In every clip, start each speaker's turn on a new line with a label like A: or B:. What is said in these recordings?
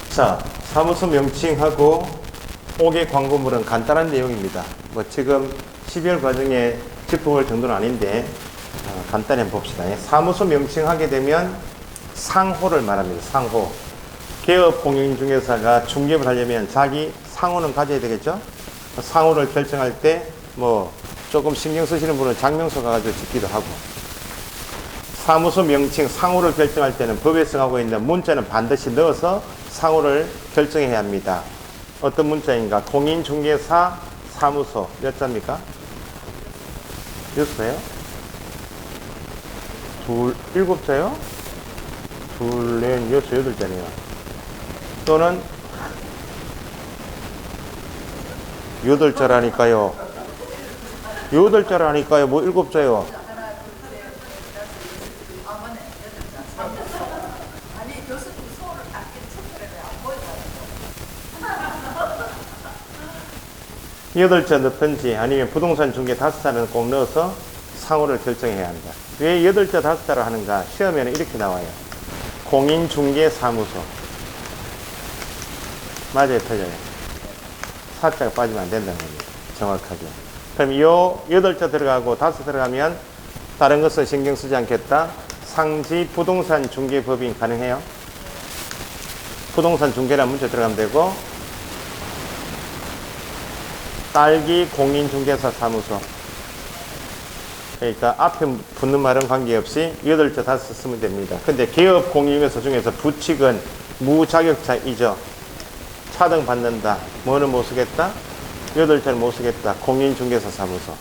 A: 자, 사무소 명칭하고 5개 광고물은 간단한 내용입니다. 뭐 지금 12월 과정에 짚어볼 정도는 아닌데 간단히 한번 봅시다. 사무소 명칭하게 되면 상호를 말합니다. 상호. 개업 공인중개사가 중개업을 하려면 자기 상호는 가져야 되겠죠? 상호를 결정할 때 뭐 조금 신경 쓰시는 분은 장명서 가지고 짓기도 하고, 사무소 명칭 상호를 결정할 때는 법에 정하고 있는 문자는 반드시 넣어서 상호를 결정해야 합니다. 어떤 문자인가? 공인중개사 사무소 몇 자입니까? 6자요? 7자요? 2, 4, 6, 8자네요. 또는 8자라니까요. 8자라니까요. 뭐 7자요? 여덟 자 넣든지 아니면 부동산 중개 5자는 꼭 넣어서 상호를 결정해야 한다. 왜 8자 5자로 하는가? 시험에는 이렇게 나와요. 공인중개사무소. 맞아요, 틀려요. 4자가 빠지면 안 된다는 겁니다. 정확하게. 그럼 요 8자 들어가고 5 들어가면 다른 것은 신경 쓰지 않겠다. 상지 부동산 중개법인 가능해요. 부동산 중개라는 문자 들어가면 되고, 딸기 공인중개사 사무소. 그러니까 앞에 붙는 말은 관계없이 8자 5 쓰면 됩니다. 근데 개업 공인중개사 중에서 부칙은 무자격자이죠. 차등 받는다. 뭐는 못 쓰겠다? 8자는 못 쓰겠다. 공인중개사 사무소.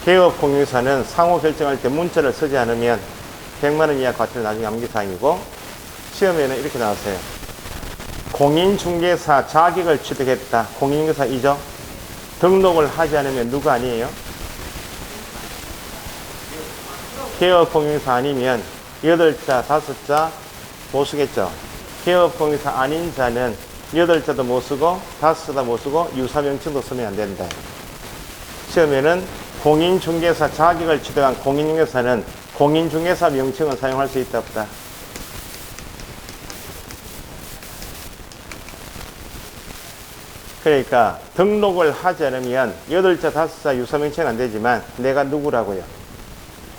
A: 개업 공인중개사는 상호 결정할 때 문자를 쓰지 않으면 100만원 이하 과태료 나중에 암기사항이고, 시험에는 이렇게 나왔어요. 공인중개사 자격을 취득했다. 공인중개사이죠. 등록을 하지 않으면 누가 아니에요? 개업 공인중개사 아니면 8자, 5자 못 쓰겠죠. 개업 공인중개사 아닌 자는 8자도 못 쓰고 5자도 못 쓰고 유사명칭도 쓰면 안 된다. 시험에는 공인중개사 자격을 취득한 공인중개사는 공인중개사 명칭을 사용할 수 있다 없다? 그러니까 등록을 하지 않으면 8자 5자 유사명칭은 안 되지만 내가 누구라고요?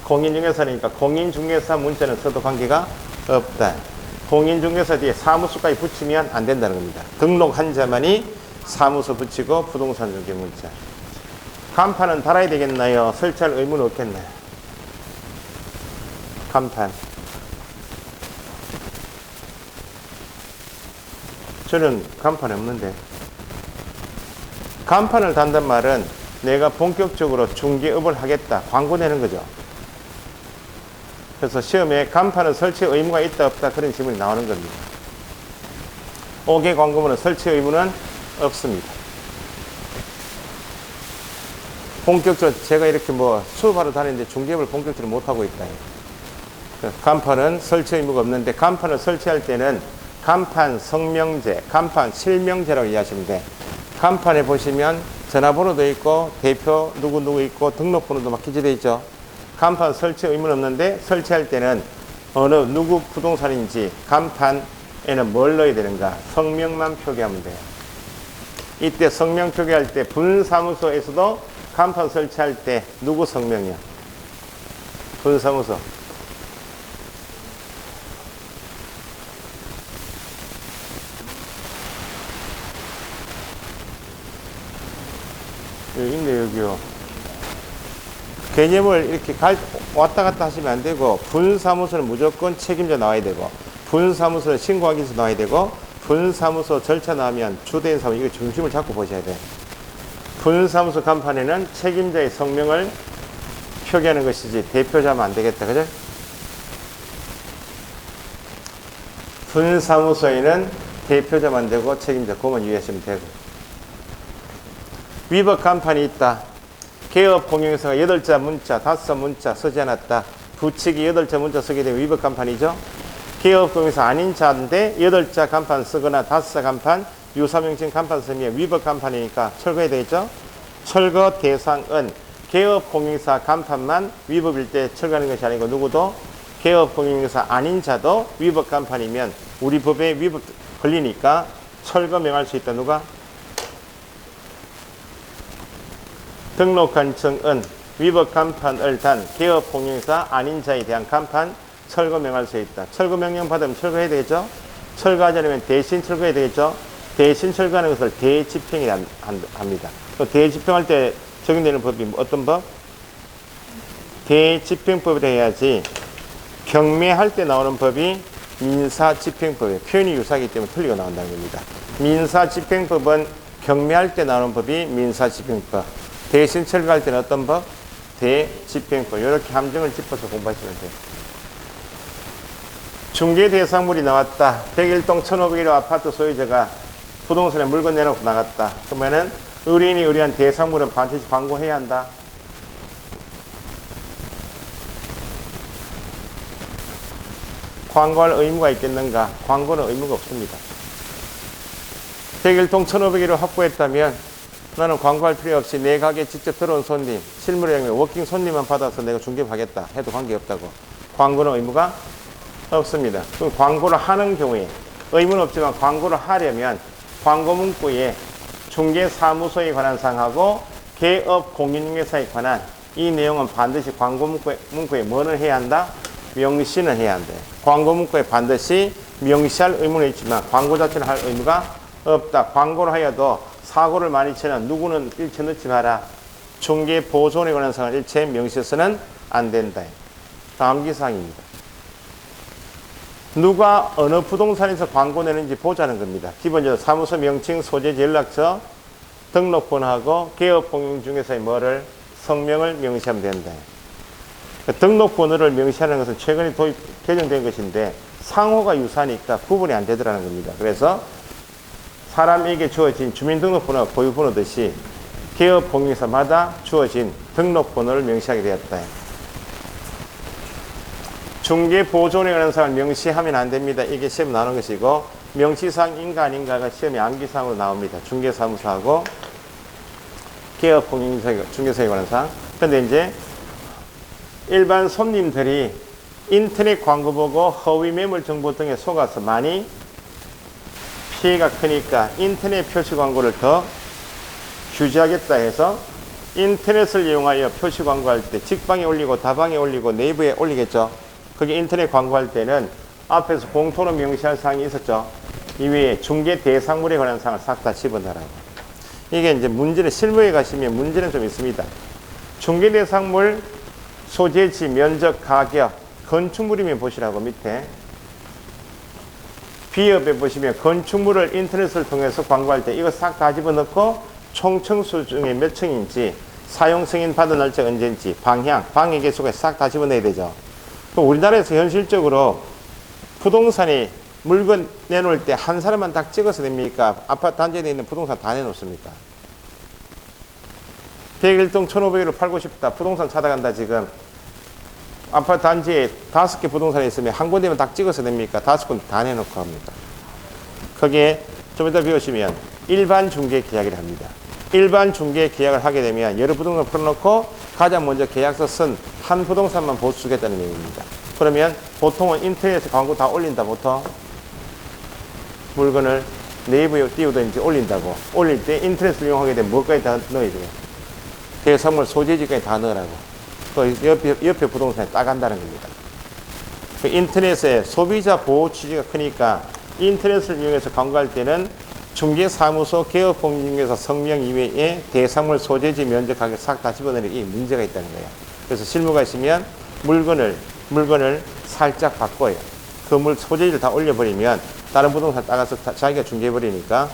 A: 공인중개사니까 공인중개사 문자는 써도 관계가 없다. 공인중개사 뒤에 사무소까지 붙이면 안 된다는 겁니다. 등록한 자만이 사무소 붙이고 부동산 중개 문자. 간판은 달아야 되겠나요? 설치할 의무는 없겠나요? 간판. 저는 간판이 없는데. 간판을 단단 말은 내가 본격적으로 중개업을 하겠다. 광고 내는 거죠. 그래서 시험에 간판은 설치 의무가 있다 없다 그런 질문이 나오는 겁니다. 5개 광고물은 설치 의무는 없습니다. 본격적으로 제가 이렇게 뭐 수업하러 다니는데 중개업을 본격적으로 못하고 있다. 간판은 설치 의무가 없는데, 간판을 설치할 때는 간판 성명제, 간판 실명제라고 이해하시면 돼. 간판에 보시면 전화번호도 있고 대표 누구 있고 등록번호도 막 기재되어 있죠. 간판 설치 의무는 없는데 설치할 때는 어느 누구 부동산인지 간판에는 뭘 넣어야 되는가? 성명만 표기하면 돼요. 이때 성명 표기할 때 분사무소에서도 간판 설치할 때 누구 성명이야? 분사무소. 여기 있네, 여기요. 개념을 이렇게 왔다 갔다 하시면 안 되고, 분사무소는 무조건 책임자 나와야 되고, 분사무소는 신고하기 위해서 나와야 되고, 분사무소 절차 나오면 주된 사무, 이거 중심을 잡고 보셔야 돼요. 분사무소 간판에는 책임자의 성명을 표기하는 것이지 대표자면 안 되겠다. 그죠? 분사무소에는 대표자만 되고 책임자, 그것만 유의하시면 되고. 위법 간판이 있다. 개업 공인중개사가 8자 문자, 5자 문자 쓰지 않았다. 부칙이 8자 문자 쓰게 되면 위법 간판이죠. 개업 공인중개사 아닌 자인데 8자 간판 쓰거나 5자 간판, 유사명칭 간판 쓰면 위법 간판이니까 철거해야 되겠죠. 철거 대상은 개업 공인중개사 간판만 위법일 때 철거하는 것이 아니고 누구도 개업공인중개사 아닌 자도 위법 간판이면 우리 법에 위법 걸리니까 철거 명할 수 있다. 누가? 등록한 청은 위법 간판을 단 개업공인중개사 아닌 자에 대한 간판 철거 명할 수 있다. 철거 명령 받으면 철거해야 되겠죠? 철거하지 않으면 대신 철거해야 되겠죠? 대신 철거하는 것을 대집행이 합니다. 또 대집행할 때 적용되는 법이 어떤 법? 대집행법이라 해야지. 경매할 때 나오는 법이 민사집행법이에요. 표현이 유사하기 때문에 틀리고 나온다는 겁니다. 민사집행법은 경매할 때 나오는 법이 민사집행법. 대신 철거할 때는 어떤 법? 대집행법. 이렇게 함정을 짚어서 공부하시면 돼요. 중개 대상물이 나왔다. 101동 1501호 아파트 소유자가 부동산에 물건 내놓고 나갔다. 그러면은 의뢰인이 의뢰한 대상물은 반드시 광고해야 한다. 광고할 의무가 있겠는가? 광고는 의무가 없습니다. 101동 1501호 확보했다면 나는 광고할 필요 없이 내 가게에 직접 들어온 손님, 실물의 워킹 손님만 받아서 내가 중개하겠다 해도 관계없다고. 광고는 의무가 없습니다. 그럼 광고를 하는 경우에 의무는 없지만 광고를 하려면 광고 문구에 중개사무소에 관한 사항하고 개업 공인중개사에 관한 이 내용은 반드시 광고 문구에 뭐를 해야 한다? 명시는 해야 한다. 광고 문구에 반드시 명시할 의무는 있지만 광고 자체는 할 의무가 없다. 광고를 하여도 사고를 많이 치는 누구는 일체 넣지 마라. 중개 보존에 관한 사항을 일체 명시해서는 안 된다. 다음 기사항입니다. 누가 어느 부동산에서 광고 내는지 보자는 겁니다. 기본적으로 사무소 명칭, 소재지, 연락처, 등록번호하고 개업공인중개사의 뭐를 성명을 명시하면 된다. 등록번호를 명시하는 것은 최근에 개정된 것인데 상호가 유사하니까 구분이 안 되더라는 겁니다. 그래서 사람에게 주어진 주민등록번호, 보유번호듯이 개업공인중개사마다 주어진 등록번호를 명시하게 되었다. 중개보존에 관한 사항을 명시하면 안 됩니다. 이게 시험 나오는 것이고 명시사항인가 아닌가가 시험에 암기사항으로 나옵니다. 중개사무소하고 개업공인중개사에 관한 사항. 근데 이제 일반 손님들이 인터넷 광고 보고 허위 매물 정보 등에 속아서 많이 피해가 크니까 인터넷 표시 광고를 더 규제하겠다 해서 인터넷을 이용하여 표시 광고할 때 직방에 올리고 다방에 올리고 네이버에 올리겠죠. 거기 인터넷 광고할 때는 앞에서 공통으로 명시할 사항이 있었죠. 이외에 중개 대상물에 관한 사항을 싹 다 집어넣으라고. 이게 이제 문제는 실무에 가시면 문제는 좀 있습니다. 중개 대상물 소재지, 면적, 가격, 건축물이면 보시라고 밑에 비업에 보시면 건축물을 인터넷을 통해서 광고할 때 이거 싹 다 집어넣고 총층수 중에 몇 층인지, 사용 승인 받은 날짜가 언제인지, 방향, 방해 개수가 싹 다 집어넣어야 되죠. 우리나라에서 현실적으로 부동산에 물건 내놓을 때 한 사람만 딱 찍어서 됩니까? 아파트 단지에 있는 부동산 다 내놓습니까? 101동 1501호 팔고 싶다. 부동산 찾아간다 지금. 아파트 단지에 5개 부동산이 있으면 한 군데만 딱 찍어서 됩니까? 5군데 다 내놓고 합니다. 거기에 좀 이따 배우시면 일반 중개 계약이라 합니다. 일반 중개 계약을 하게 되면 여러 부동산을 풀어놓고 가장 먼저 계약서 쓴 한 부동산만 보수주겠다는 내용입니다. 그러면 보통은 인터넷에 광고 다 올린다. 보통 물건을 네이버에 띄우든지 올린다고. 올릴 때 인터넷을 이용하게 되면 뭐까지 다 넣어야 돼요. 대상물 소재지까지 다 넣으라고. 그 옆에 부동산에 따간다는 겁니다. 그 인터넷에 소비자 보호 취지가 크니까 인터넷을 이용해서 광고할 때는 중개사무소, 개업공인중개사 성명 이외에 대상물 소재지, 면적, 가격 싹 다 집어넣는 게 문제가 있다는 거예요. 그래서 실무가 있으면 물건을 살짝 바꿔요. 그 소재지를 다 올려버리면 다른 부동산 따가서 자기가 중개해버리니까.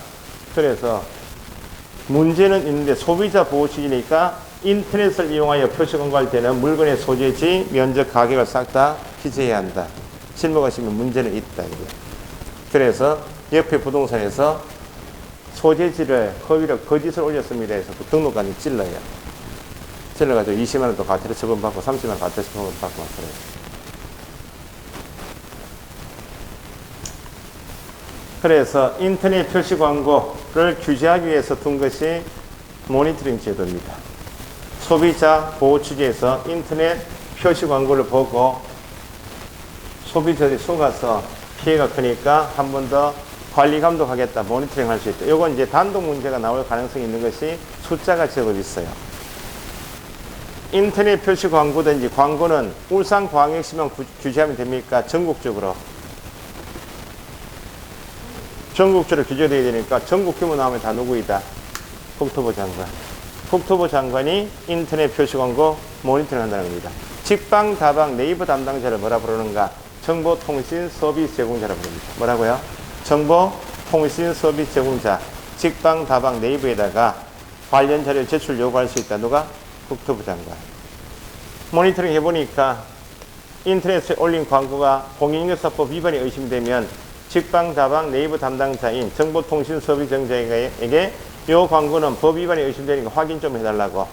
A: 그래서 문제는 있는데 소비자 보호 취지니까 인터넷을 이용하여 표시 광고할 때는 물건의 소재지, 면적, 가격을 싹 다 기재해야 한다. 실무가 있으면 문제는 있다. 그래서 옆에 부동산에서 소재지를 허위로 거짓을 올렸습니다 해서 그 등록관이 찔러요. 찔러가지고 20만 원 또 과태료 처분받고 30만 원 과태료 처분받고 막 그래요. 그래서 인터넷 표시 광고를 규제하기 위해서 둔 것이 모니터링 제도입니다. 소비자 보호 취지에서 인터넷 표시 광고를 보고 소비자들이 속아서 피해가 크니까 한 번 더 관리 감독하겠다, 모니터링 할 수 있다. 요건 이제 단독 문제가 나올 가능성이 있는 것이 숫자가 제법 있어요. 인터넷 표시 광고든지 광고는 울산광역시만 규제하면 됩니까? 전국적으로? 전국적으로 규제되어야 되니까 전국 규모 나오면 다 누구이다? 국토부 장관. 국토부 장관이 인터넷 표시 광고 모니터링 한다는 겁니다. 직방, 다방, 네이버 담당자를 뭐라 부르는가? 정보통신 서비스 제공자라고 부릅니다. 뭐라고요? 정보통신 서비스 제공자. 직방, 다방, 네이버에다가 관련 자료 제출 요구할 수 있다. 누가? 국토부 장관. 모니터링 해보니까 인터넷에 올린 광고가 공인인증서법 위반이 의심되면 직방, 다방, 네이버 담당자인 정보통신 서비스 제공자에게 이 광고는 법 위반이 의심되니까 확인 좀 해달라고,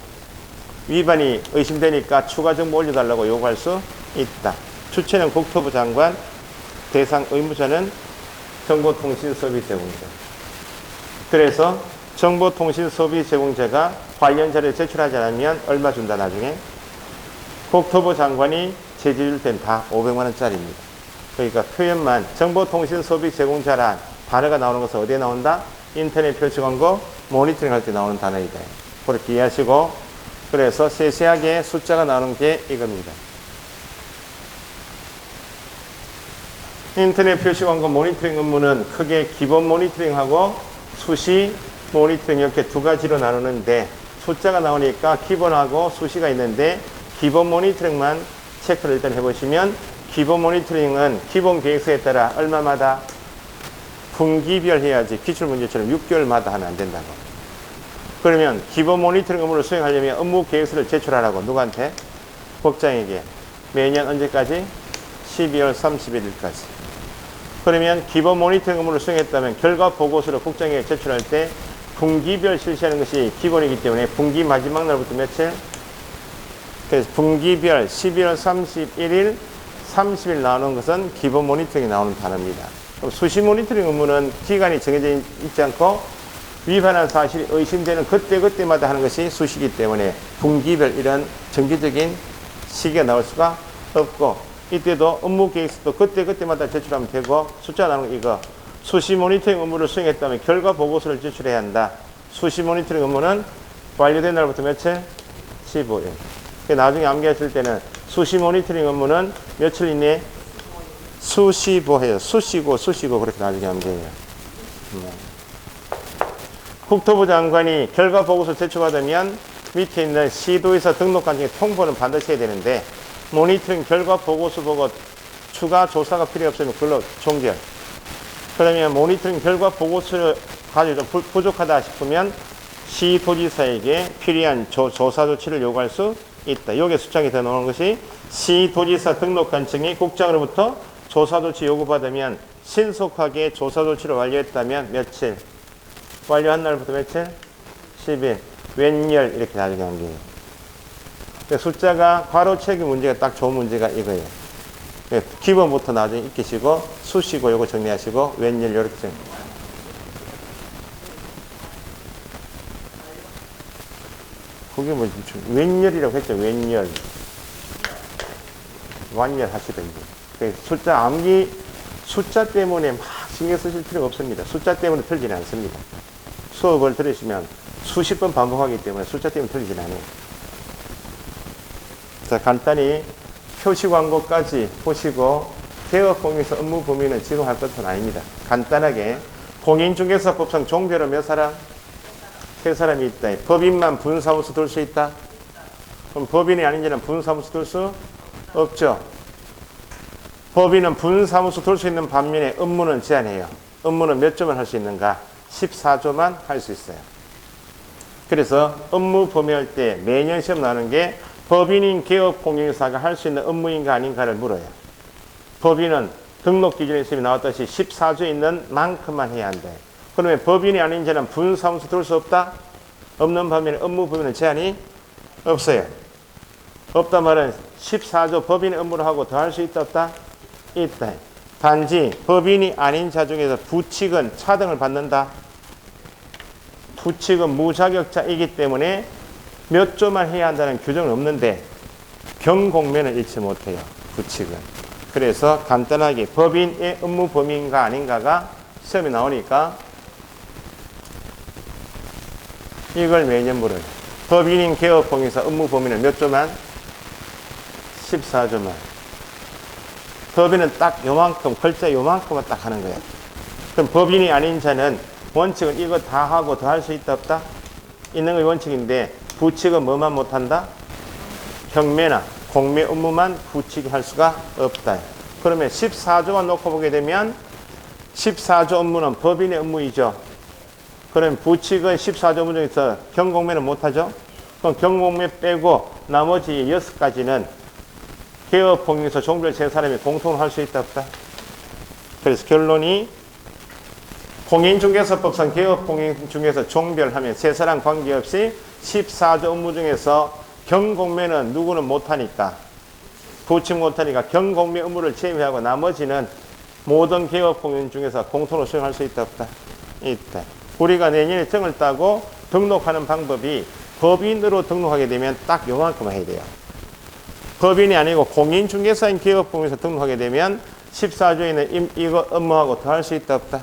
A: 위반이 의심되니까 추가 정보 올려달라고 요구할 수 있다. 주체는 국토부 장관, 대상 의무자는 정보통신 서비스 제공자. 그래서 정보통신 서비스 제공자가 관련 자료를 제출하지 않으면 얼마 준다? 나중에 국토부 장관이 제재줄 땐 다 500만 원짜리입니다. 그러니까 표현만 정보통신 서비스 제공자란 단어가 나오는 것은 어디에 나온다? 인터넷 표시 광고 모니터링 할 때 나오는 단어이다. 그렇게 이해하시고, 그래서 세세하게 숫자가 나오는 게 이겁니다. 인터넷 표시 광고 모니터링 업무는 크게 기본 모니터링하고 수시 모니터링 이렇게 두 가지로 나누는데, 숫자가 나오니까 기본하고 수시가 있는데 기본 모니터링만 체크를 일단 해보시면, 기본 모니터링은 기본 계획서에 따라 얼마마다 분기별 해야지 기출문제처럼 6개월마다 하면 안 된다고. 그러면 기본 모니터링 업무를 수행하려면 업무 계획서를 제출하라고. 누구한테? 국장에게. 매년 언제까지? 12월 31일까지. 그러면 기본 모니터링 업무를 수행했다면 결과 보고서를 국장에게 제출할 때 분기별 실시하는 것이 기본이기 때문에 분기 마지막 날부터 며칠? 그래서 분기별 12월 31일, 30일 나오는 것은 기본 모니터링이 나오는 단어입니다. 그럼 수시 모니터링 업무는 기간이 정해져 있지 않고 위반한 사실이 의심되는 그때그때마다 하는 것이 수시이기 때문에 분기별 이런 정기적인 시기가 나올 수가 없고, 이때도 업무 계획서도 그때그때마다 제출하면 되고, 숫자 나오는 거 이거. 수시 모니터링 업무를 수행했다면 결과 보고서를 제출해야 한다. 수시 모니터링 업무는 완료된 날부터 며칠? 15일. 나중에 암기하실 때는 수시 모니터링 업무는 며칠 이내에? 수시보해요. 수시고 그렇게 나중에 암기해요. 국토부 장관이 결과 보고서 제출받으면 밑에 있는 시도에서 등록한 중에 통보는 반드시 해야 되는데, 모니터링 결과 보고서 보고 추가 조사가 필요 없으면 그걸로 종결. 그러면 모니터링 결과 보고서를 가지고 좀 부족하다 싶으면 시도지사에게 필요한 조사 조치를 요구할 수 있다. 여기에 수창이 더 나오는 것이 시도지사 등록한 증이 국장으로부터 조사 조치 요구받으면 신속하게 조사 조치를 완료했다면 며칠? 완료한 날부터 며칠? 10일. 웬열 이렇게 나중에 암기해요. 숫자가 괄호체계 문제가 딱 좋은 문제가 이거예요. 기본부터 나중에 익히시고 수시고 요거 정리하시고 웬열 이렇게 정리. 그게 뭐지? 웬열이라고 했죠. 웬열. 완열 하시던지. 숫자 암기, 숫자 때문에 막 신경 쓰실 필요가 없습니다. 숫자 때문에 틀리지는 않습니다. 수업을 들으시면 수십 번 반복하기 때문에 숫자 때문에 틀리진 않아요. 자, 간단히 표시 광고까지 보시고, 개업공인서 업무 범위는 지금 할 것은 아닙니다. 간단하게 공인중개사법상 종별은 몇 사람? 3사람이 있다. 법인만 분사무소 둘 수 있다? 그럼 법인이 아닌 자는 분사무소 둘 수 없죠. 법인은 분사무소 둘 수 있는 반면에 업무는 제한해요. 업무는 몇 조만 할 수 있는가? 14조만 할 수 있어요. 그래서 업무 범위할 때 매년 시험 나오는 게 법인인 개업공인사가 할 수 있는 업무인가 아닌가를 물어요. 법인은 등록 기준에 있으면 나왔듯이 14조에 있는 만큼만 해야 한다. 그러면 법인이 아닌 자는 분사무소 둘 수 없다? 없는 반면에 업무 범위는 제한이 없어요. 없다 말은 14조 법인의 업무를 하고 더 할 수 있다 없다? 있다. 단지 법인이 아닌 자 중에서 부칙은 차등을 받는다. 부칙은 무자격자이기 때문에 몇 조만 해야 한다는 규정은 없는데 경공면을 잃지 못해요. 부칙은. 그래서 간단하게 법인의 업무 범위인가 아닌가가 시험에 나오니까 이걸 매년 물어요. 법인인 개업공인사 업무 범위는 몇 조만? 14조만. 법인은 딱 요만큼, 글자 요만큼만 딱 하는 거야. 그럼 법인이 아닌 자는 원칙은 이거 다 하고 더 할 수 있다 없다? 있는 게 원칙인데 부칙은 뭐만 못한다? 경매나 공매 업무만 부칙이 할 수가 없다. 그러면 14조만 놓고 보게 되면 14조 업무는 법인의 업무이죠. 그럼 부칙은 14조 업무 중에서 경공매는 못하죠. 그럼 경공매 빼고 나머지 6가지는 개업공인에서 종별 세 사람이 공통으로 할 수 있다 없다? 그래서 결론이 공인중개사법상 개업공인 중에서 종별하면 세 사람 관계없이 14조 업무 중에서 경공매는 누구는 못하니까 부칙 못하니까 경공매 업무를 제외하고 나머지는 모든 개업공인 중에서 공통으로 수행할 수 있다 없다? 있다. 우리가 내년에 정을 따고 등록하는 방법이 법인으로 등록하게 되면 딱 요만큼만 해야 돼요. 법인이 아니고 공인중개사인 개업공인에서 등록하게 되면 14조에는 이거 업무하고 더 할 수 있다 없다?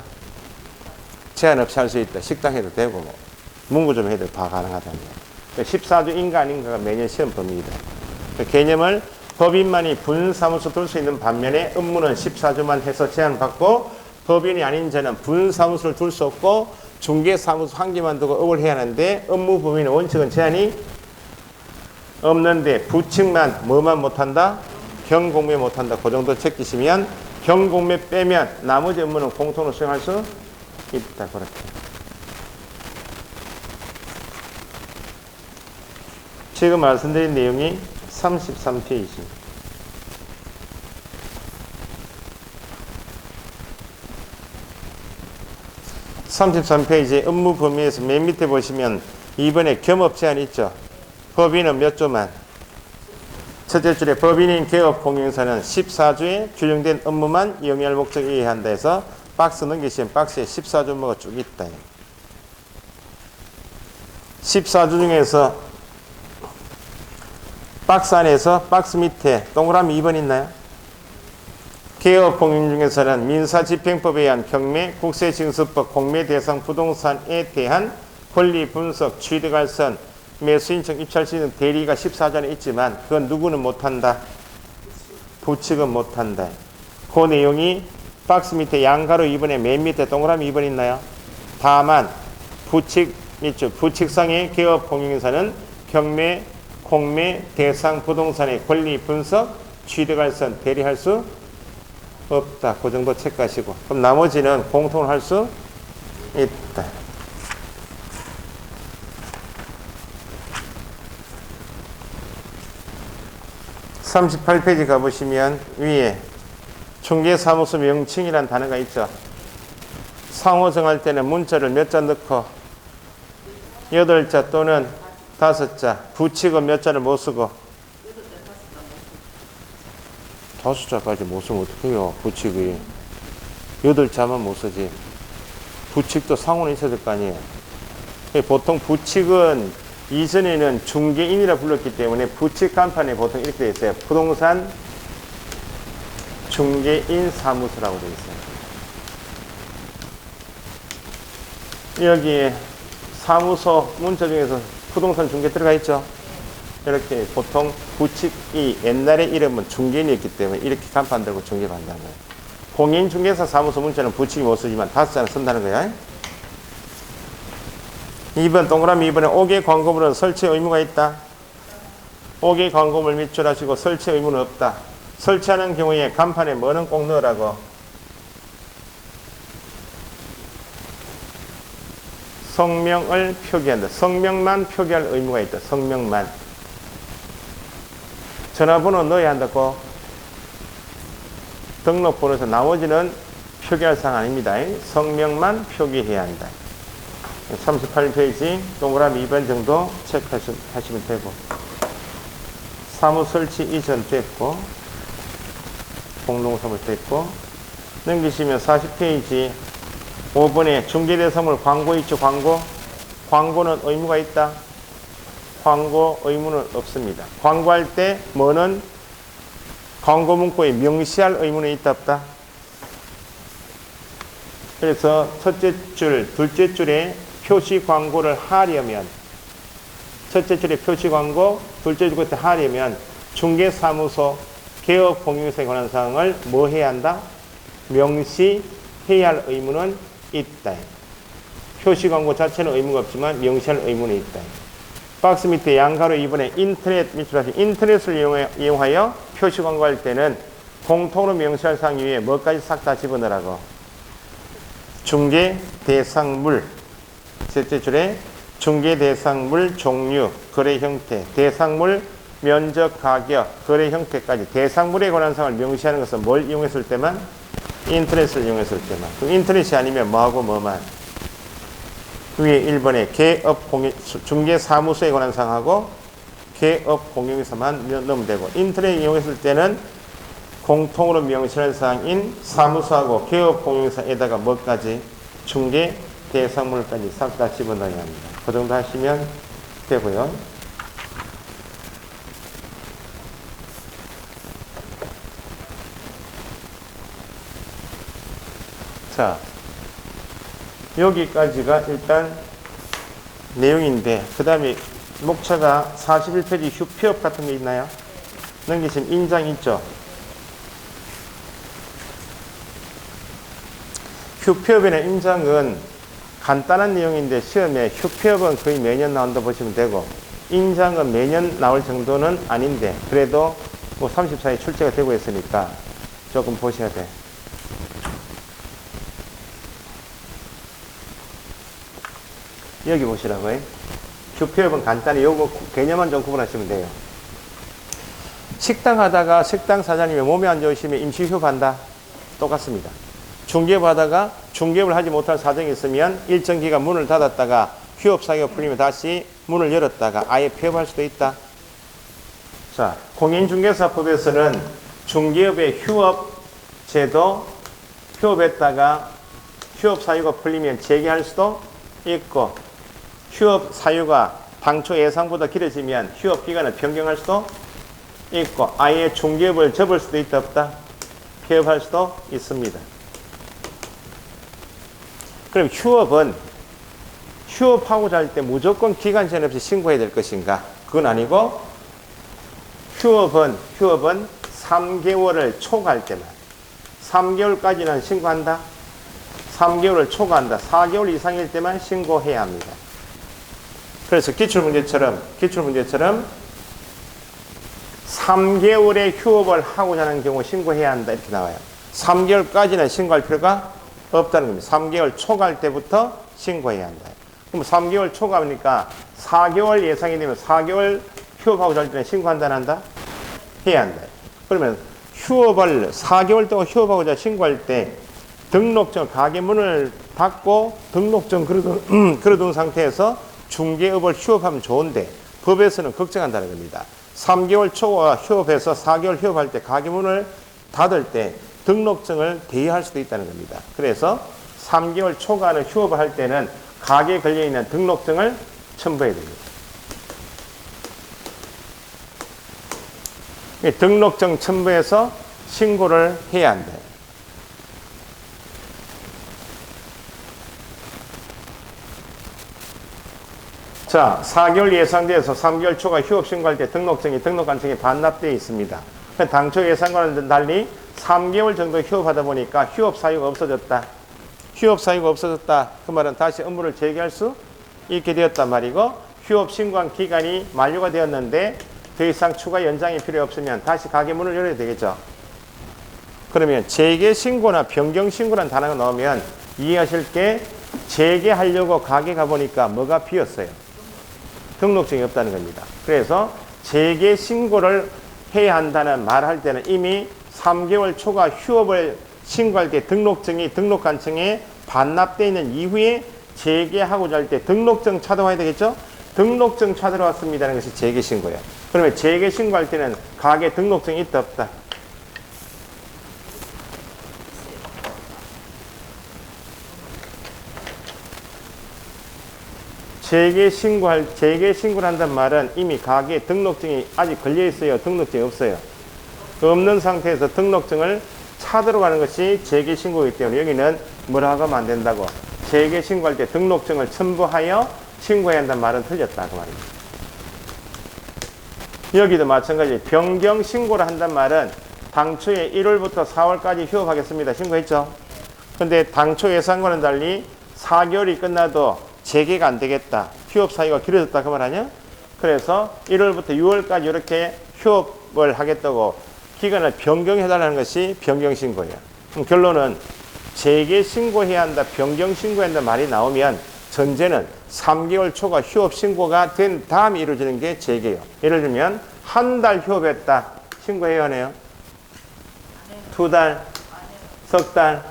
A: 제한 없이 할 수 있다. 식당 해도 되고 뭐 문구 좀 해도 다 가능하다는 거예요. 14조인가 아닌가가 매년 시험 범위이다. 개념을 법인만이 분사무소 둘 수 있는 반면에 업무는 14조만 해서 제한받고 법인이 아닌 자는 분사무소를 둘 수 없고 중개사무소 한 개만 두고 업을 해야 하는데 업무 범위는 원칙은 제한이 없는데 부칙만 뭐만 못한다? 경공매 못한다. 그 정도 체크시면 경공매 빼면 나머지 업무는 공통으로 수행할 수 있다. 그렇게. 지금 말씀드린 내용이 33페이지. 33페이지 업무 범위에서 맨 밑에 보시면 2번에 겸업 제한 있죠. 법인은 몇 조만? 첫째 줄에 법인인 개업공인사는 14조에 규정된 업무만 영위할 목적에 의해 한다 해서 박스 넘기시면 박스에 14조 업무가 쭉 있다. 14조 중에서 박스 안에서 박스 밑에 동그라미 2번 있나요? 개업공인 중에서는 민사집행법에 의한 경매, 국세징수법, 공매 대상 부동산에 대한 권리 분석, 취득할선, 매수인청 입찰 시는 대리가 14조에 있지만 그건 누구는 못한다? 부칙은 못한다. 그 내용이 박스 밑에 양가로 2번에 맨 밑에 동그라미 2번 있나요? 다만 부칙 있죠. 부칙상의 개업공인사는 경매, 공매 대상 부동산의 권리 분석, 취득할선, 대리할 수 없다. 그 정도 체크하시고 그럼 나머지는 공통을 할 수 있다. (38페이지) 가보시면 위에 중개사무소 명칭이라는 단어가 있죠. 상호 정할 때는 문자를 몇 자 넣고 8자 또는 5자. 부칙은 몇 자를 못 쓰고 5자까지 못 쓰면 어떡해요. 부칙이 8자만 못 쓰지. 부칙도 상호는 있어야 될 거 아니에요. 보통 부칙은 이전에는 중개인이라 불렀기 때문에 부칙 간판에 보통 이렇게 되어 있어요. 부동산 중개인 사무소라고 되어 있어요. 여기에 사무소 문자 중에서 부동산 중개 들어가 있죠. 이렇게 보통 부칙이 옛날에 이름은 중개인이었기 때문에 이렇게 간판 들고 중개 받는다는 거예요. 공인중개사 사무소 문자는 부칙이 못 쓰지만 5자는 쓴다는 거야. 2번 동그라미 2번에 5개 광고물은 설치 의무가 있다. 5개 광고물 밑줄하시고 설치 의무는 없다. 설치하는 경우에 간판에 뭐는 꼭 넣으라고? 성명을 표기한다. 성명만 표기할 의무가 있다. 성명만. 전화번호 넣어야 한다고. 등록번호에서 나머지는 표기할 사항 아닙니다. 성명만 표기해야 한다. 38페이지 동그라미 2번 정도 체크하시면 되고 사무 설치 이전 됐고 공동사무 됐고 넘기시면 40페이지 5번에 중개대상물 광고 있죠. 광고는 의무가 있다. 광고 의무는 없습니다. 광고할 때 뭐는 광고 문구에 명시할 의무는 있다 없다? 그래서 첫째 줄, 둘째 줄에 표시 광고를 하려면 첫째 줄에 표시 광고, 둘째 줄 끝에 하려면 중개사무소 개업 공유사에 관한 사항을 뭐 해야 한다? 명시해야 할 의무는 있다. 표시 광고 자체는 의무가 없지만 명시할 의무는 있다. 박스 밑에 양가로 2번에 인터넷을 이용하여 표시 광고할 때는 공통으로 명시할 사항 위에 뭐까지 싹 다 집어넣으라고. 중개 대상물, 셋째 줄에 중개 대상물 종류, 거래 형태, 대상물 면적, 가격, 거래 형태까지 대상물에 관한 사항을 명시하는 것은 뭘 이용했을 때만? 인터넷을 이용했을 때만. 그럼 인터넷이 아니면 뭐하고 뭐만? 위에 1번에 중개사무소에 관한 사항하고 개업 공유사만 넣으면 되고, 인터넷 이용했을 때는 공통으로 명시할 사항인 사무소하고 개업 공유사에다가 뭐까지? 중개 대상물까지 싹 다 집어넣어야 합니다. 그 정도 하시면 되고요. 자, 여기까지가 일단 내용인데, 그 다음에 목차가 41페이지 휴피업 같은 게 있나요? 넘기시면 인장 있죠? 휴피업이나 인장은 간단한 내용인데 시험에 휴피업은 거의 매년 나온다 보시면 되고, 인장은 매년 나올 정도는 아닌데 그래도 뭐 34에 출제가 되고 있으니까 조금 보셔야 돼. 여기 보시라고요. 휴피업은 간단히 요거 개념만 좀 구분하시면 돼요. 식당 하다가 식당 사장님이 몸이 안 좋으시면 임시휴업 한다. 똑같습니다. 중개업하다가 중개업을 하지 못할 사정이 있으면 일정 기간 문을 닫았다가 휴업 사유가 풀리면 다시 문을 열었다가 아예 폐업할 수도 있다. 자, 공인중개사법에서는 중개업의 휴업 제도, 휴업했다가 휴업 사유가 풀리면 재개할 수도 있고, 휴업 사유가 당초 예상보다 길어지면 휴업 기간을 변경할 수도 있고, 아예 중개업을 접을 수도 있다 없다? 폐업할 수도 있습니다. 그럼 휴업은 휴업하고자 할 때 무조건 기간 제한 없이 신고해야 될 것인가? 그건 아니고, 휴업은 3개월을 초과할 때만, 3개월까지는 신고한다. 3개월을 초과한다. 4개월 이상일 때만 신고해야 합니다. 그래서 기출문제처럼 3개월의 휴업을 하고자 하는 경우 신고해야 한다 이렇게 나와요. 3개월까지는 신고할 필요가 없다는 겁니다. 3개월 초과할 때부터 신고해야 한다. 그럼 3개월 초과하니까 4개월 예상이 되면 4개월 휴업하고자 할 때는 신고한다 안 한다? 해야 한다. 그러면 휴업을 4개월 동안 휴업하고자 신고할 때 등록증, 가게 문을 닫고 등록증 걸어둔 상태에서 중개업을 휴업하면 좋은데 법에서는 걱정한다는 겁니다. 3개월 초과 휴업해서 4개월 휴업할 때 가게 문을 닫을 때 등록증을 대여할 수도 있다는 겁니다. 그래서 3개월 초과하는 휴업을 할 때는 가게에 걸려있는 등록증을 첨부해야 됩니다. 등록증 첨부해서 신고를 해야 한다. 자, 4개월 예상돼서 3개월 초과 휴업 신고할 때 등록관청이 반납되어 있습니다. 당초 예상과는 달리 3개월 정도 휴업하다 보니까 휴업 사유가 없어졌다. 그 말은 다시 업무를 재개할 수 있게 되었단 말이고, 휴업 신고한 기간이 만료가 되었는데 더 이상 추가 연장이 필요 없으면 다시 가게 문을 열어야 되겠죠. 그러면 재개 신고나 변경 신고라는 단어가 나오면 이해하실 게, 재개하려고 가게 가보니까 뭐가 비었어요? 등록증이 없다는 겁니다. 그래서 재개 신고를 해야 한다는 말할 때는 이미 3개월 초과 휴업을 신고할 때 등록관청에 반납되어 있는 이후에 재개하고자 할 때 등록증 찾아와야 되겠죠? 등록증 찾으러 왔습니다는 것이 재개 신고예요. 그러면 재개 신고할 때는 가게 등록증이 있다 없다? 재개 신고를 한다는 말은 이미 가게 등록증이 아직 걸려 있어요? 등록증이 없어요? 없는 상태에서 등록증을 찾으러 가는 것이 재개신고이기 때문에 여기는 뭐라고 하면 안 된다고. 재개신고할 때 등록증을 첨부하여 신고해야 한다는 말은 틀렸다 그 말입니다. 여기도 마찬가지 변경신고를 한다는 말은 당초에 1월부터 4월까지 휴업하겠습니다. 신고했죠? 근데 당초 예상과는 달리 4개월이 끝나도 재개가 안 되겠다. 휴업 사유가 길어졌다 그 말 아니야? 그래서 1월부터 6월까지 이렇게 휴업을 하겠다고 기간을 변경해달라는 것이 변경신고예요. 그럼 결론은 재개신고해야 한다, 변경신고해야 한다 말이 나오면 전제는 3개월 초과 휴업신고가 된 다음에 이루어지는 게 재개요. 예를 들면 한 달 휴업했다. 신고해야 하네요. 2달, 석 달.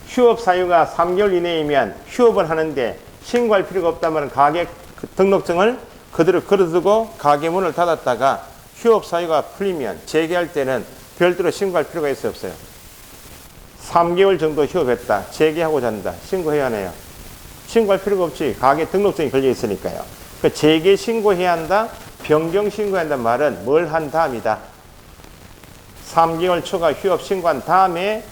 A: 휴업 사유가 3개월 이내이면 휴업을 하는데 신고할 필요가 없단 말은 가게 등록증을 그대로 걸어두고 가게 문을 닫았다가 휴업 사유가 풀리면 재개할 때는 별도로 신고할 필요가 있어요, 없어요? 3개월 정도 휴업했다. 재개하고자 한다. 신고해야 하네요. 신고할 필요가 없지. 가게 등록증이 걸려 있으니까요. 그 재개 신고해야 한다. 변경 신고해야 한다는 말은 뭘 한 다음이다. 3개월 초과 휴업 신고한 다음에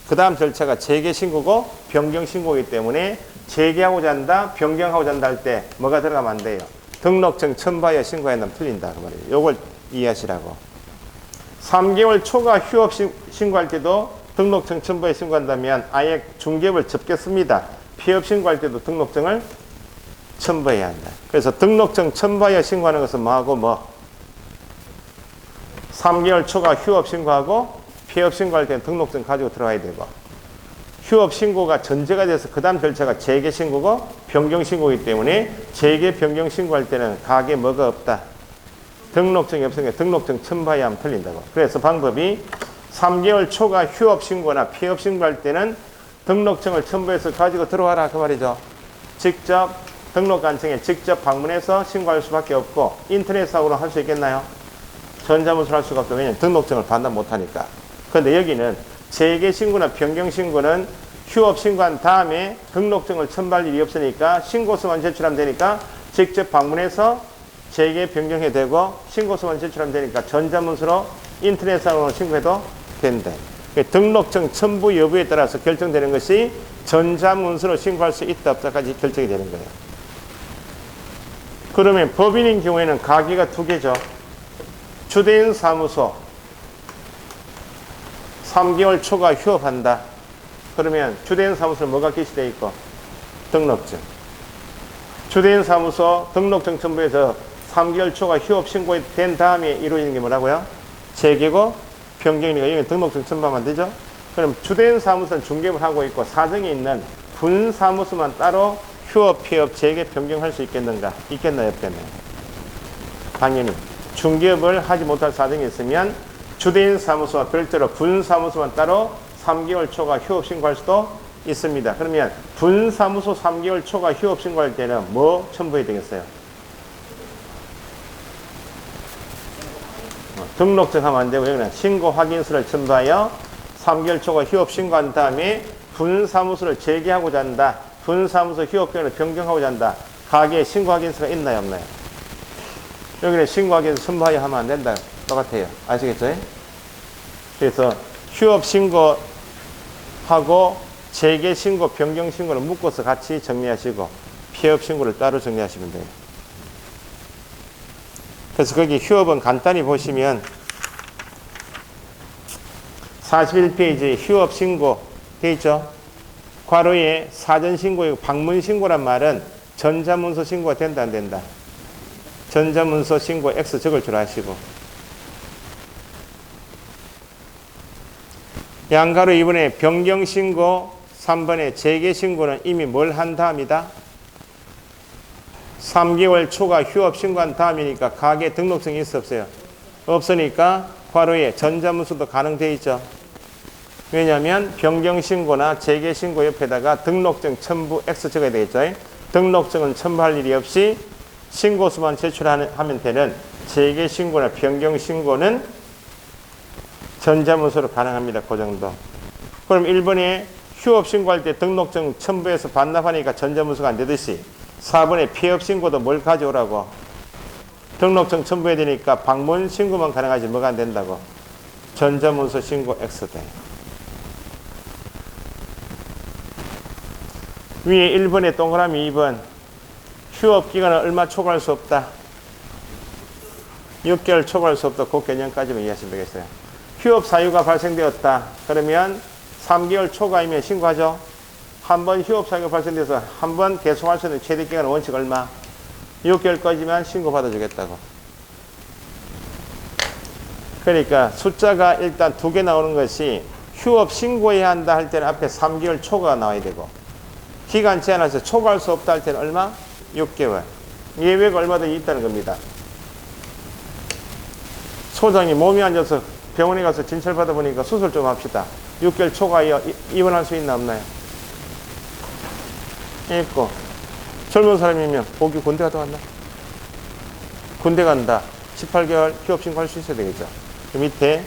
A: 그 다음 절차가 재개 신고고 변경 신고이기 때문에 재개하고자 한다, 변경하고자 한다 할 때 뭐가 들어가면 안 돼요. 등록증 첨부하여 신고해야 한다면 틀린다 그 말이에요. 요걸 이해하시라고. 3개월 초과 휴업 신고할 때도 등록증 첨부에 신고한다면 아예 중개업을 접겠습니다. 폐업 신고할 때도 등록증을 첨부해야 한다. 그래서 등록증 첨부하여 신고하는 것은 뭐하고 뭐? 3개월 초과 휴업 신고하고 폐업 신고할 때는 등록증 가지고 들어가야 되고 휴업 신고가 전제가 돼서 그 다음 절차가 재개 신고고 변경 신고이기 때문에 재개 변경 신고할 때는 가게 뭐가 없다. 등록증이 없으니까 등록증 첨부해야 하면 틀린다고. 그래서 방법이 3개월 초과 휴업 신고나 폐업 신고할 때는 등록증을 첨부해서 가지고 들어와라 그 말이죠. 직접 등록관청에 직접 방문해서 신고할 수밖에 없고 인터넷상으로 할 수 있겠나요? 전자문서로 할 수가 없고 왜냐하면 등록증을 반납 못하니까. 그런데 여기는 재개 신고나 변경 신고는 휴업 신고한 다음에 등록증을 첨부할 일이 없으니까 신고서만 제출하면 되니까 직접 방문해서 재개 변경해도 되고 신고서만 제출하면 되니까 전자문서로 인터넷상으로 신고해도 된다. 등록증 첨부 여부에 따라서 결정되는 것이 전자문서로 신고할 수 있다 없다까지 결정이 되는 거예요. 그러면 법인인 경우에는 가게가 두 개죠. 주대인 사무소 3개월 초과 휴업한다. 그러면 주대인 사무소는 뭐가 게시되어 있고? 등록증. 주대인 사무소 등록증 첨부해서 3개월 초과 휴업 신고된 다음에 이루어지는 게 뭐라고요? 재개고 변경이니까 여기 등록증 첨부하면 되죠? 그럼 주대인 사무소는 중개업을 하고 있고 사정이 있는 분 사무소만 따로 휴업, 폐업, 재개, 변경할 수 있겠는가? 있겠나요? 없겠나요? 당연히 중개업을 하지 못할 사정이 있으면 주대인 사무소와 별도로 분 사무소만 따로 3개월 초과 휴업 신고할 수도 있습니다. 그러면 분 사무소 3개월 초과 휴업 신고할 때는 뭐 첨부해야 되겠어요? 등록증 하면 안 되고 여기는 신고 확인서를 첨부하여 3개월 초과 휴업 신고한 다음에 분 사무소를 재개하고자 한다. 분 사무소 휴업 기간을 변경하고자 한다. 가게에 신고 확인서가 있나요, 없나요? 여기는 신고 확인서 첨부하여 하면 안 된다. 똑같아요. 아시겠죠? 그래서 휴업 신고하고 재개 신고, 변경 신고를 묶어서 같이 정리하시고 폐업 신고를 따로 정리하시면 돼요. 그래서 거기 휴업은 간단히 보시면 41페이지 휴업 신고 돼 있죠? 괄호에 사전 신고이고 방문 신고란 말은 전자문서 신고가 된다 안 된다? 전자문서 신고 X 적을 줄 아시고 양가로 2번에 변경 신고 3번에 재개 신고는 이미 뭘 한 다음이다? 3개월 초과 휴업 신고한 다음이니까 가게 등록증이 있어 없어요? 없으니까 괄호에 전자문서도 가능되어 있죠. 왜냐하면 변경 신고나 재개 신고 옆에다가 등록증 첨부 X 적어야 되겠죠. 등록증은 첨부할 일이 없이 신고서만 제출하면 되는 재개 신고나 변경 신고는 전자문서로 가능합니다. 그 정도. 그럼 1번에 휴업 신고할 때 등록증 첨부해서 반납하니까 전자문서가 안 되듯이 4번에 폐업 신고도 뭘 가져오라고? 등록증 첨부해야 되니까 방문 신고만 가능하지 뭐가 안 된다고? 전자문서 신고 X다. 위에 1번에 동그라미 2번. 휴업기간은 얼마 초과할 수 없다. 6개월 초과할 수 없다. 그 개념까지만 이해하시면 되겠어요. 휴업 사유가 발생되었다. 그러면 3개월 초과이면 신고하죠. 한 번 휴업 사유가 발생돼서 한 번 계속할 수 있는 최대 기간은 원칙 얼마? 6개월까지만 신고 받아주겠다고. 그러니까 숫자가 일단 2개 나오는 것이 휴업 신고해야 한다 할 때는 앞에 3개월 초과가 나와야 되고, 기간 제한해서 초과할 수 없다 할 때는 얼마? 6개월. 예외가 얼마든지 있다는 겁니다. 소장이 몸이 안 좋아서 병원에 가서 진찰 받아보니까 수술 좀 합시다. 6개월 초과에 입원할 수 있나 없나요? 있고. 젊은 사람이면 보기 군대 갔다 왔나? 군대 간다. 18개월 휴업 신고할 수 있어야 되겠죠. 그 밑에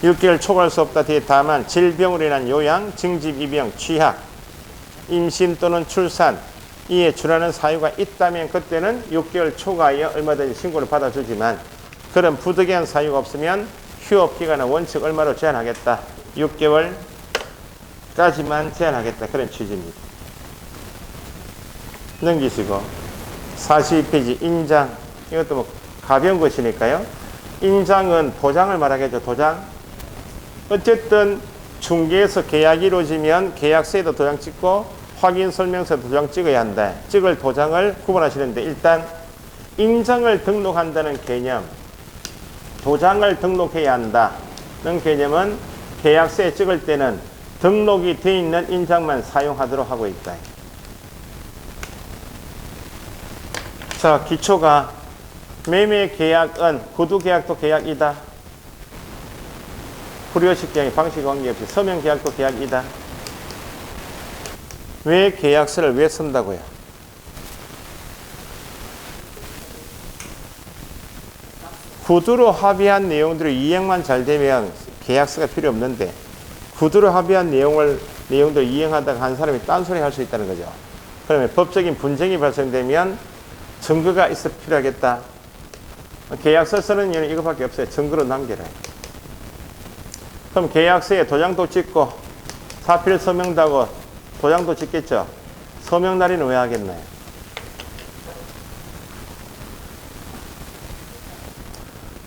A: 6개월 초과할 수 없다 뒤에 다만 질병으로 인한 요양, 증집, 입영, 취학, 임신 또는 출산 이에 준하는 사유가 있다면 그때는 6개월 초과에 얼마든지 신고를 받아주지만, 그런 부득이한 사유가 없으면 휴업기간은 원칙 얼마로 제한하겠다. 6개월까지만 제한하겠다. 그런 취지입니다. 넘기시고 42페이지 인장. 이것도 뭐 가벼운 것이니까요. 인장은 도장을 말하겠죠. 도장. 어쨌든 중개에서 계약이 이루어지면 계약서에도 도장 찍고 확인설명서에도 도장 찍어야 한다. 찍을 도장을 구분하시는데, 일단 인장을 등록한다는 개념, 도장을 등록해야 한다는 개념은 계약서에 찍을 때는 등록이 되어 있는 인장만 사용하도록 하고 있다. 자, 기초가 매매계약은 구두계약도 계약이다. 불효식 계약이 방식 관계없이 서명계약도 계약이다. 왜 계약서를 왜 쓴다고요? 구두로 합의한 내용들을 이행만 잘 되면 계약서가 필요 없는데, 구두로 합의한 내용들 이행하다가 한 사람이 딴소리 할 수 있다는 거죠. 그러면 법적인 분쟁이 발생되면 증거가 있어 필요하겠다. 계약서 쓰는 이유는 이것밖에 없어요. 증거로 남겨라. 그럼 계약서에 도장도 찍고 사필 서명도 하고 도장도 찍겠죠. 서명 날인은 왜 하겠나요?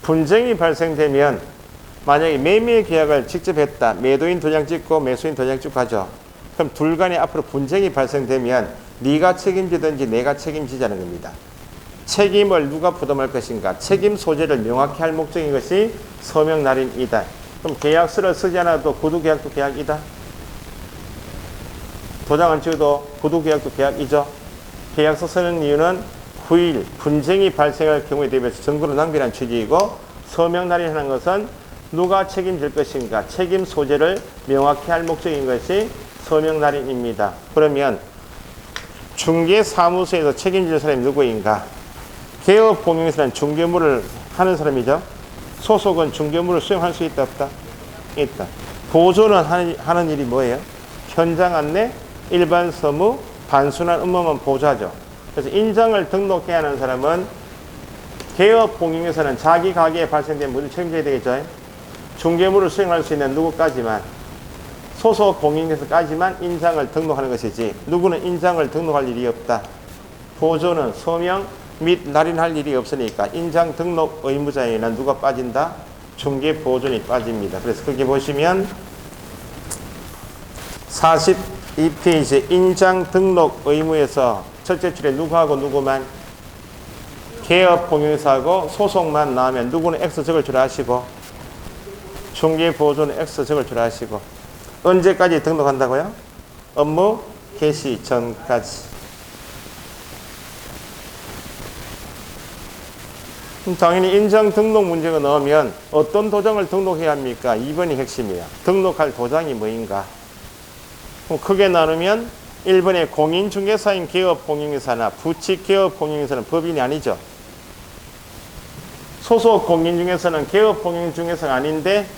A: 분쟁이 발생되면 만약에 매매 계약을 직접 했다. 매도인 도장 찍고 매수인 도장 찍고 하죠. 그럼 둘 간에 앞으로 분쟁이 발생되면 네가 책임지든지 내가 책임지자는 겁니다. 책임을 누가 부담할 것인가, 책임 소재를 명확히 할 목적인 것이 서명 날인이다. 그럼 계약서를 쓰지 않아도 구두계약도 계약이다. 도장 안 찍어도 구두계약도 계약이죠. 계약서 쓰는 이유는 후일 분쟁이 발생할 경우에 대비해서 증거로 낭비라는 취지이고, 서명 날인하는 것은 누가 책임질 것인가, 책임 소재를 명확히 할 목적인 것이 서명 날인입니다. 그러면 중개사무소에서 책임질 사람이 누구인가? 개업공용에서는 중개물을 하는 사람이죠. 소속은 중개물을 수행할 수 있다 없다? 있다. 보조는 하는 일이 뭐예요? 현장 안내, 일반 서무, 단순한 업무만 보조하죠. 그래서 인장을 등록해야 하는 사람은 개업공용에서는 자기 가게에 발생된 문제를 책임져야 되겠죠. 중개물을 수행할 수 있는 누구까지만, 소속 공인에서까지만 인장을 등록하는 것이지, 누구는 인장을 등록할 일이 없다. 보조는 서명 및 날인할 일이 없으니까 인장 등록 의무자에는 누가 빠진다? 중개 보존이 빠집니다. 그래서 거기 보시면 42페이지 인장 등록 의무에서 첫째 줄에 누구하고 누구만, 개업 공용사하고 소속만 나오면 누구는 X 적을 줄 아시고, 중개 보존은 X 적을 줄 아시고. 언제까지 등록한다고요? 업무 개시 전까지. 당연히 인장 등록 문제가 나오면 어떤 도장을 등록해야 합니까? 2번이 핵심이에요. 등록할 도장이 뭐인가? 그럼 크게 나누면 1번에 공인중개사인 개업공인중개사나 부칙 개업공인중개사는 법인이 아니죠. 소속 공인중개사는 개업공인중개사가 아닌데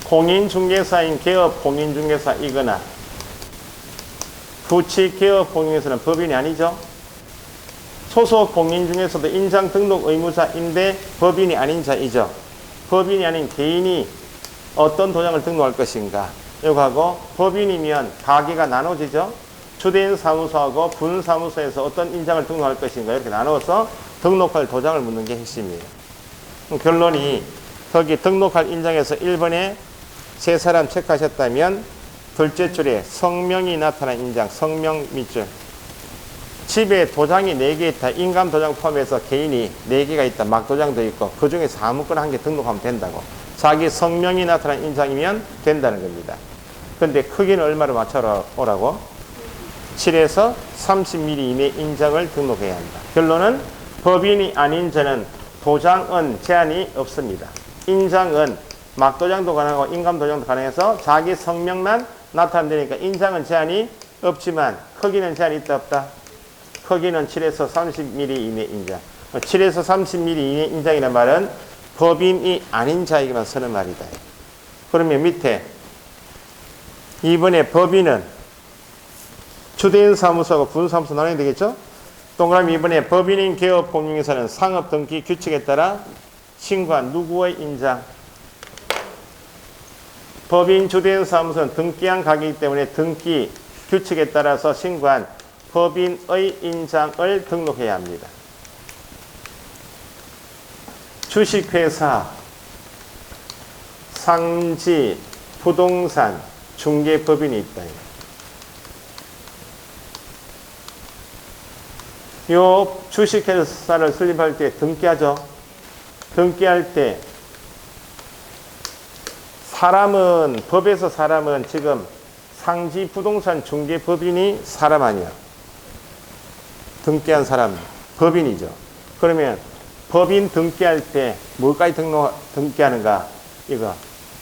A: 공인중개사인 개업공인중개사이거나 부칙 개업공인중개사는 법인이 아니죠. 소속 공인 중에서도 인장 등록 의무자인데 법인이 아닌 자이죠. 법인이 아닌 개인이 어떤 도장을 등록할 것인가. 이거하고 법인이면 가게가 나눠지죠. 주된 사무소하고 분사무소에서 어떤 인장을 등록할 것인가 이렇게 나눠서 등록할 도장을 묻는 게 핵심이에요. 결론이 거기 등록할 인장에서 1번에 세 사람 체크하셨다면 둘째 줄에 성명이 나타난 인장, 성명 밑줄. 집에 도장이 4개 있다. 인감 도장 포함해서 개인이 4개가 있다. 막도장도 있고 그 중에서 아무거나 한 개 등록하면 된다고. 자기 성명이 나타난 인장이면 된다는 겁니다. 근데 크기는 얼마로 맞춰 오라고? 7에서 30mm 이내 인장을 등록해야 한다. 결론은 법인이 아닌 자는 도장은 제한이 없습니다. 인장은 막도장도 가능하고 인감도장도 가능해서 자기 성명만 나타나면 되니까 인장은 제한이 없지만 크기는 제한이 있다 없다? 크기는 7에서 30mm 이내 인장. 7에서 30mm 이내 인장이라는 말은 법인이 아닌 자에게만 쓰는 말이다. 그러면 밑에 이번에 법인은 주된 사무소하고 분사무소 나눠야 되겠죠? 동그라미 이번에 법인인 개업 공인중개사는 상업 등기 규칙에 따라 신고한 누구의 인장? 법인 주된 사무소는 등기한 가게이기 때문에 등기 규칙에 따라서 신고한 법인의 인장을 등록해야 합니다. 주식회사, 상지, 부동산, 중개법인이 있다. 요 주식회사를 설립할 때 등기하죠. 등기할 때 사람은 법에서 사람은 지금 상지 부동산 중개법인이 사람 아니야. 등기한 사람 법인이죠. 그러면 법인 등기할 때 뭐까지 등기하는가? 이거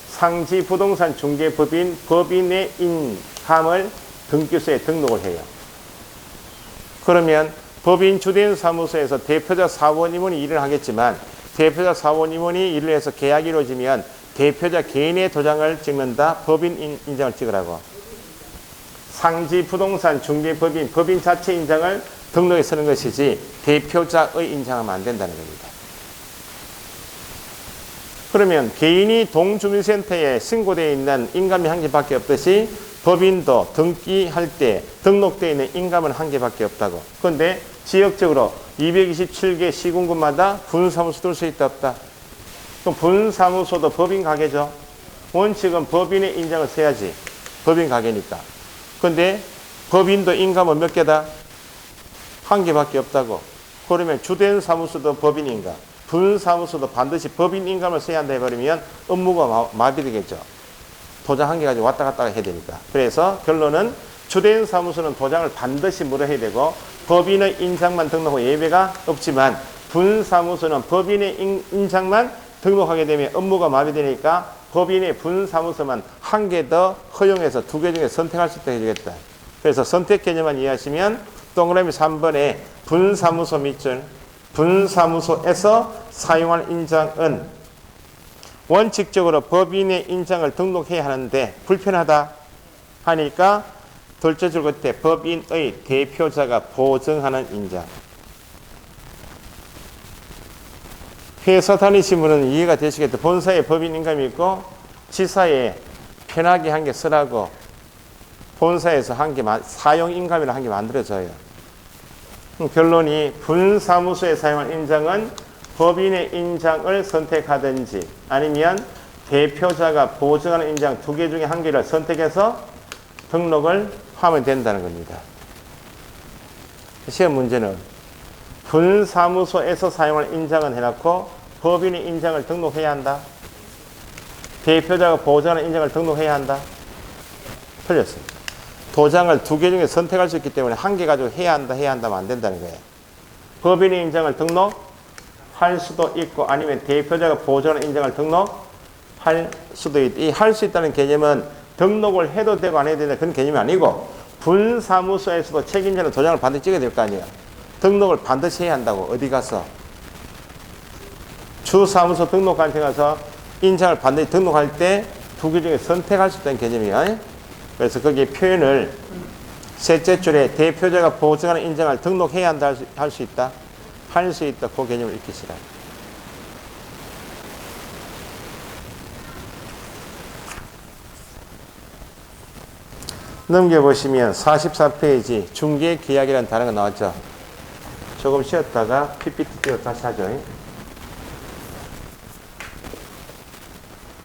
A: 상지 부동산 중개법인 법인의 인감을 등기소에 등록을 해요. 그러면 법인 주된 사무소에서 대표자 사원임원이 일을 하겠지만 대표자 사원임원이 일을 해서 계약이 이루어지면 대표자 개인의 도장을 찍는다. 법인 인장을 찍으라고. 상지 부동산 중개법인 법인 자체 인장을 등록에 쓰는 것이지 대표자의 인장하면 안 된다는 겁니다. 그러면 개인이 동주민센터에 신고되어 있는 인감이 한 개밖에 없듯이 법인도 등기할 때 등록되어 있는 인감은 한 개밖에 없다고. 그런데 지역적으로 227개 시군구마다 분사무소 둘 수 있다 없다? 그럼 분사무소도 법인 가게죠. 원칙은 법인의 인장을 써야지. 법인 가게니까. 근데 법인도 인감은 몇 개다? 한 개밖에 없다고. 그러면 주된 사무소도 법인인가? 분사무소도 반드시 법인 인감을 써야 한다 해버리면 업무가 마비되겠죠. 도장 한 개 가지고 왔다 갔다 해야 되니까. 그래서 결론은 주된 사무소는 도장을 반드시 물어야 되고 법인의 인장만 등록하고 예외가 없지만 분사무소는 법인의 인장만 등록하게 되면 업무가 마비되니까 법인의 분사무소만 한 개 더 허용해서 2개 중에 선택할 수 있다 해주겠다. 그래서 선택 개념만 이해하시면 동그라미 3번에 분사무소 밑줄 분사무소에서 사용할 인장은 원칙적으로 법인의 인장을 등록해야 하는데 불편하다 하니까 둘째 줄 끝에 법인의 대표자가 보증하는 인장. 회사 다니신 분은 이해가 되시겠다. 본사에 법인 인감이 있고 지사에 편하게 한 개 쓰라고 본사에서 한 개 사용 인감이라 한 개 만들어져요. 결론이 분사무소에 사용할 인장은 법인의 인장을 선택하든지 아니면 대표자가 보증하는 인장 2개 중에 한 개를 선택해서 등록을 하면 된다는 겁니다. 시험 문제는 분사무소에서 사용할 인장은 해놓고 법인의 인장을 등록해야 한다. 대표자가 보증하는 인장을 등록해야 한다. 틀렸습니다. 도장을 2개 중에 선택할 수 있기 때문에 한 개 가지고 해야 한다면 안 된다는 거예요. 법인의 인장을 등록할 수도 있고 아니면 대표자가 보증하는 인장을 등록할 수도 있다. 이 할 수 있다는 개념은 등록을 해도 되고 안 해도 되는 그런 개념이 아니고 분사무소에서도 책임자는 도장을 반드시 찍어야 될 거 아니에요. 등록을 반드시 해야 한다고. 어디 가서 주사무소 등록관청에 가서 인장을 반드시 등록할 때 2개 중에 선택할 수 있다는 개념이에요. 그래서 거기에 표현을 셋째 줄에 대표자가 보증하는 인장을 등록해야 한다 할 수 있다. 할 수 있다. 그 개념을 익히시라. 넘겨보시면 44페이지 중개계약이라는 단어가 나왔죠. 조금 쉬었다가 PPT 띄워 다시 하죠.